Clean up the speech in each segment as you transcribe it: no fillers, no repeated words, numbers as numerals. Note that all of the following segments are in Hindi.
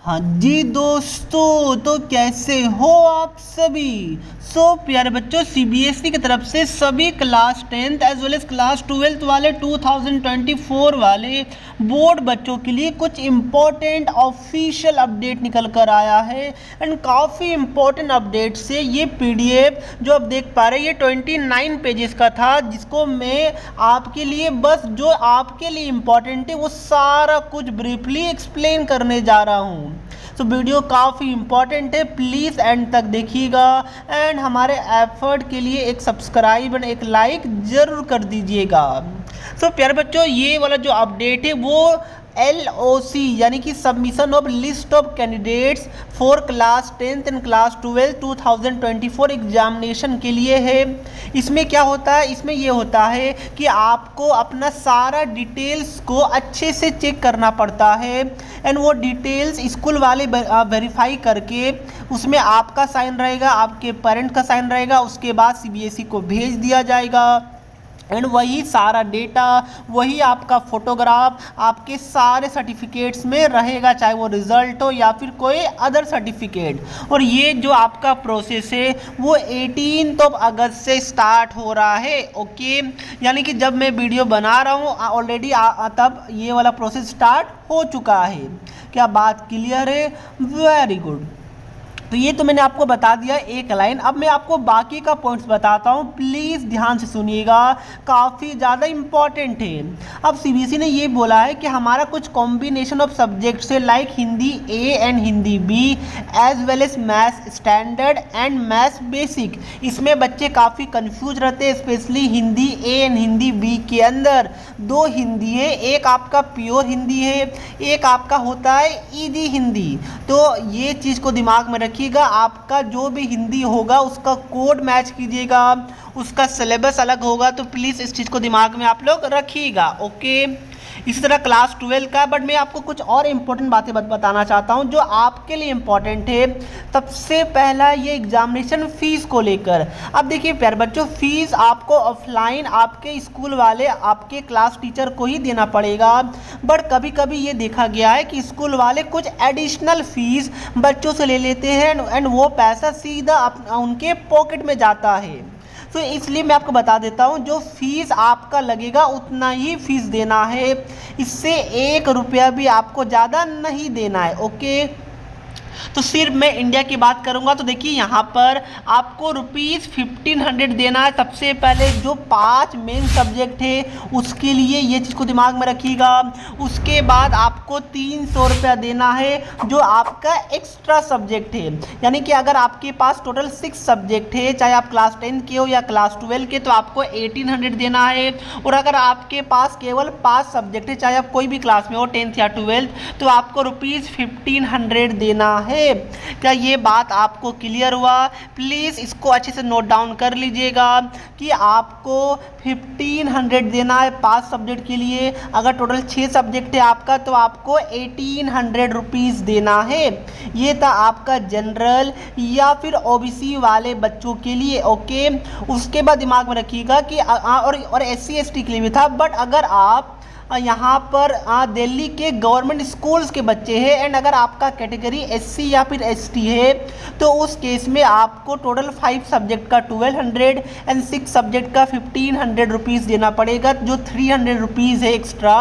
हाँ जी दोस्तों, तो कैसे हो आप सभी। प्यारे बच्चों, सीबीएसई की तरफ से सभी class 10th as well as class 12th वाले 2024 वाले बोर्ड बच्चों के लिए कुछ इम्पोर्टेंट ऑफिशियल अपडेट निकल कर आया है। एंड काफ़ी इम्पोर्टेंट अपडेट से ये पीडीएफ जो आप देख पा रहे हैं ये 29 पेजेस का था, जिसको मैं आपके लिए बस जो आपके लिए इम्पोर्टेंट है वो सारा कुछ ब्रीफली एक्सप्लेन करने जा रहा हूँ। तो वीडियो काफ़ी इंपॉर्टेंट है, प्लीज़ एंड तक देखिएगा। एंड हमारे एफर्ट के लिए एक सब्सक्राइब एंड एक लाइक ज़रूर कर दीजिएगा। प्यारे बच्चों, ये वाला जो अपडेट है वो LOC यानी कि submission of list of candidates for class 10th and class 12 2024 examination के लिए है। इसमें क्या होता है, इसमें ये होता है कि आपको अपना सारा डिटेल्स को अच्छे से चेक करना पड़ता है। एंड वो डिटेल्स स्कूल वाले वेरीफाई करके उसमें आपका साइन रहेगा, आपके पेरेंट का साइन रहेगा, उसके बाद CBSE को भेज दिया जाएगा। एंड वही सारा डेटा, वही आपका फोटोग्राफ आपके सारे सर्टिफिकेट्स में रहेगा, चाहे वो रिज़ल्ट हो या फिर कोई अदर सर्टिफिकेट। और ये जो आपका प्रोसेस है वो 18 अगस्त से स्टार्ट हो रहा है। ओके, यानी कि जब मैं वीडियो बना रहा हूँ ऑलरेडी तब ये वाला प्रोसेस स्टार्ट हो चुका है। क्या बात क्लियर है? Very good. तो ये तो मैंने आपको बता दिया एक लाइन। अब मैं आपको बाकी का पॉइंट्स बताता हूँ, प्लीज़ ध्यान से सुनिएगा, काफ़ी ज़्यादा इम्पॉर्टेंट है। अब CBSE ने ये बोला है कि हमारा कुछ कॉम्बिनेशन ऑफ सब्जेक्ट्स है, like Hindi A and Hindi B as well as maths standard and maths basic. इसमें बच्चे काफ़ी कंफ्यूज रहते हैं, specially Hindi A and Hindi B के अंदर दो हिंदी है, एक आपका प्योर हिंदी है, एक आपका होता है ईजी हिंदी। तो ये चीज़ को दिमाग में रखिए, आपका जो भी हिंदी होगा उसका कोड मैच कीजिएगा, उसका सिलेबस अलग होगा, तो प्लीज़ इस चीज़ को दिमाग में आप लोग रखिएगा। ओके, इसी तरह क्लास 12 का, बट मैं आपको कुछ और इम्पोर्टेंट बातें बताना चाहता हूं जो आपके लिए इम्पोर्टेंट है। सबसे पहला ये एग्जामिनेशन फ़ीस को लेकर। अब देखिए प्यारे बच्चों, फ़ीस आपको ऑफलाइन आपके स्कूल वाले आपके क्लास टीचर को ही देना पड़ेगा, बट कभी कभी ये देखा गया है कि स्कूल वाले कुछ एडिशनल फ़ीस बच्चों से ले लेते हैं एंड वो पैसा सीधा उनके पॉकेट में जाता है। तो इसलिए मैं आपको बता देता हूँ, जो फीस आपका लगेगा उतना ही फीस देना है, इससे 1 रुपया भी आपको ज़्यादा नहीं देना है। ओके, तो सिर्फ मैं इंडिया की बात करूंगा तो देखिए यहाँ पर आपको ₹1500 देना है। सबसे पहले जो 5 मेन सब्जेक्ट है उसके लिए ये चीज़ को दिमाग में रखिएगा। उसके बाद आपको 300 रुपया देना है जो आपका एक्स्ट्रा सब्जेक्ट है, यानी कि अगर आपके पास टोटल 6 सब्जेक्ट है, चाहे आप क्लास 10 के हो या क्लास 12 के, तो आपको 1800 देना है। और अगर आपके पास केवल 5 सब्जेक्ट है, चाहे आप कोई भी क्लास में हो 10th या 12th, तो आपको ₹1500 देना है। क्या ये बात आपको क्लियर हुआ? प्लीज़ इसको अच्छे से नोट डाउन कर लीजिएगा कि आपको 1500 देना है 5 सब्जेक्ट के लिए। अगर टोटल 6 सब्जेक्ट है आपका तो आपको 1800 रुपीज़ देना है। ये था आपका जनरल या फिर OBC वाले बच्चों के लिए। ओके, उसके बाद दिमाग में रखिएगा कि और SC ST के लिए भी था, बट अगर आप यहाँ पर दिल्ली के गवर्नमेंट स्कूल्स के बच्चे हैं एंड अगर आपका कैटेगरी SC या फिर ST है तो उस केस में आपको टोटल 5 सब्जेक्ट का 1200 एंड 6 सब्जेक्ट का 1500 रुपीज़ देना पड़ेगा। जो 300 रुपीज़ है एक्स्ट्रा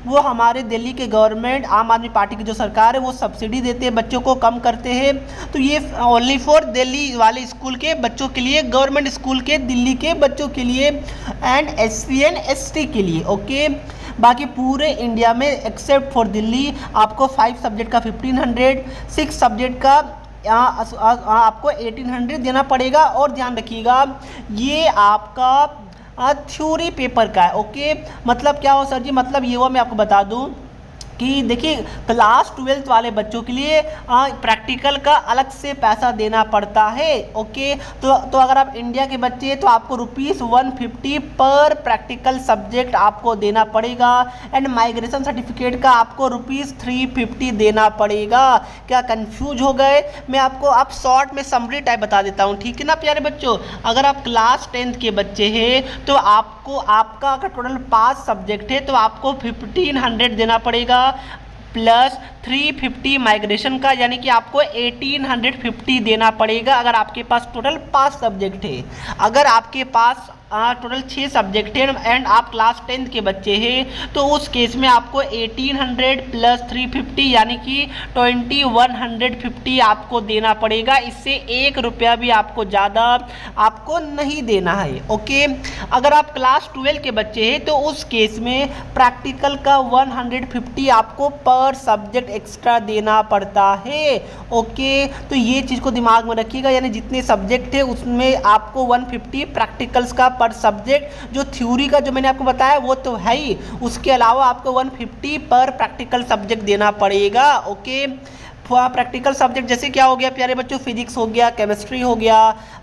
वो हमारे दिल्ली के गवर्नमेंट आम आदमी पार्टी की जो सरकार है वो सब्सिडी देते हैं, बच्चों को कम करते हैं। तो ये ओनली फॉर दिल्ली वाले स्कूल के बच्चों के लिए, गवर्नमेंट स्कूल के दिल्ली के बच्चों के लिए एंड SC एंड ST के लिए। ओके, बाकी पूरे इंडिया में एक्सेप्ट फॉर दिल्ली आपको 5 सब्जेक्ट का 1500, 6 सब्जेक्ट का आपको 1800 देना पड़ेगा। और ध्यान रखिएगा ये आपका थ्योरी पेपर का है। ओके, मतलब क्या हो सर जी? मतलब ये वो मैं आपको बता दूं कि देखिए क्लास 12 वाले बच्चों के लिए प्रैक्टिकल का अलग से पैसा देना पड़ता है। ओके, तो अगर आप इंडिया के बच्चे हैं तो आपको ₹150 पर प्रैक्टिकल सब्जेक्ट आपको देना पड़ेगा एंड माइग्रेशन सर्टिफिकेट का आपको ₹350 देना पड़ेगा। क्या कंफ्यूज हो गए? मैं आपको आप शॉर्ट में समरी टाइप बता देता हूँ, ठीक है ना प्यारे बच्चों। अगर आप क्लास 10 के बच्चे हैं तो आपको आपका अगर टोटल 5 सब्जेक्ट है तो आपको 1500 देना पड़ेगा। प्लस 350 माइग्रेशन का, यानी कि आपको 1850 देना पड़ेगा अगर आपके पास टोटल 5 सब्जेक्ट है। अगर आपके पास टोटल 6 सब्जेक्ट है एंड आप क्लास 10th के बच्चे हैं तो उस केस में आपको 1800 प्लस 350 यानी कि 2150 आपको देना पड़ेगा। इससे 1 रुपया भी आपको ज़्यादा आपको नहीं देना है। ओके, अगर आप क्लास 12 के बच्चे हैं तो उस केस में प्रैक्टिकल का 150 आपको पर सब्जेक्ट एक्स्ट्रा देना पड़ता है। ओके, तो ये चीज़ को दिमाग में रखिएगा, यानी जितने सब्जेक्ट है उसमें आपको 150 प्रैक्टिकल्स का पर सब्जेक्ट, जो थ्योरी का जो मैंने आपको बताया वो तो है ही, उसके अलावा आपको 150 पर प्रैक्टिकल सब्जेक्ट देना पड़ेगा। ओके, प्रैक्टिकल सब्जेक्ट जैसे क्या हो गया प्यारे बच्चों, फिजिक्स हो गया, केमिस्ट्री हो गया,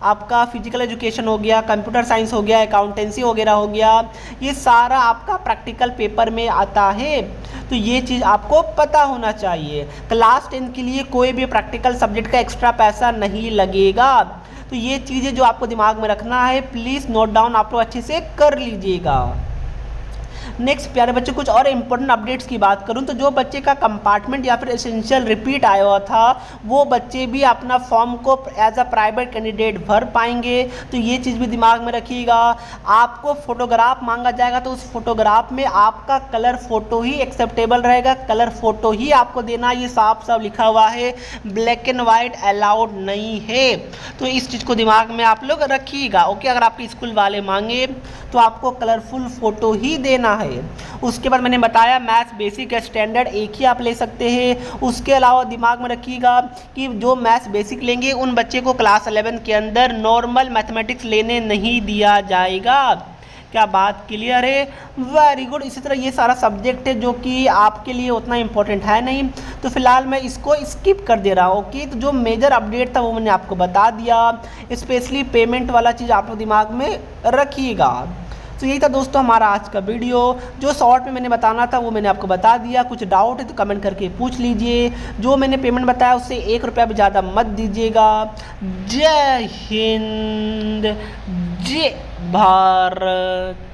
आपका फिजिकल एजुकेशन हो गया, कंप्यूटर साइंस हो गया, अकाउंटेंसी वगैरह हो गया, ये सारा आपका प्रैक्टिकल पेपर में आता है। तो ये चीज़ आपको पता होना चाहिए। क्लास 10 के लिए कोई भी प्रैक्टिकल सब्जेक्ट का एक्स्ट्रा पैसा नहीं लगेगा। तो ये चीज़ें जो आपको दिमाग में रखना है प्लीज़ नोट डाउन आप लोग अच्छे से कर लीजिएगा। नेक्स्ट प्यारे बच्चे कुछ और इम्पोर्टेंट अपडेट्स की बात करूं तो जो बच्चे का कंपार्टमेंट या फिर एसेंशियल रिपीट आया हुआ था वो बच्चे भी अपना फॉर्म को एज अ प्राइवेट कैंडिडेट भर पाएंगे। तो ये चीज़ भी दिमाग में रखिएगा। आपको फोटोग्राफ मांगा जाएगा तो उस फोटोग्राफ में आपका कलर फोटो ही एक्सेप्टेबल रहेगा, कलर फोटो ही आपको देना, ये साफ साफ लिखा हुआ है, ब्लैक एंड वाइट अलाउड नहीं है। तो इस चीज़ को दिमाग में आप लोग रखिएगा। ओके, अगर आपके स्कूल वाले मांगे तो आपको कलरफुल फोटो ही देना है। उसके बाद मैंने बताया मैथ्स बेसिक स्टैंडर्ड एक ही आप ले सकते हैं। उसके अलावा दिमाग में रखिएगा कि जो मैथ्स बेसिक लेंगे उन बच्चे को क्लास 11 के अंदर नॉर्मल मैथमेटिक्स लेने नहीं दिया जाएगा। क्या बात क्लियर है? Very good. इसी तरह ये सारा सब्जेक्ट है जो कि आपके लिए उतना इम्पोर्टेंट है नहीं, तो फिलहाल मैं इसको स्किप कर दे रहा हूँ। ओके, तो जो मेजर अपडेट था वो मैंने आपको बता दिया। स्पेशली पेमेंट वाला चीज़ आप लोग दिमाग में रखिएगा। तो यही था दोस्तों हमारा आज का वीडियो। जो शॉर्ट में मैंने बताना था वो मैंने आपको बता दिया। कुछ डाउट है तो कमेंट करके पूछ लीजिए। जो मैंने पेमेंट बताया उससे 1 रुपया भी ज़्यादा मत दीजिएगा। जय हिंद, जय भारत।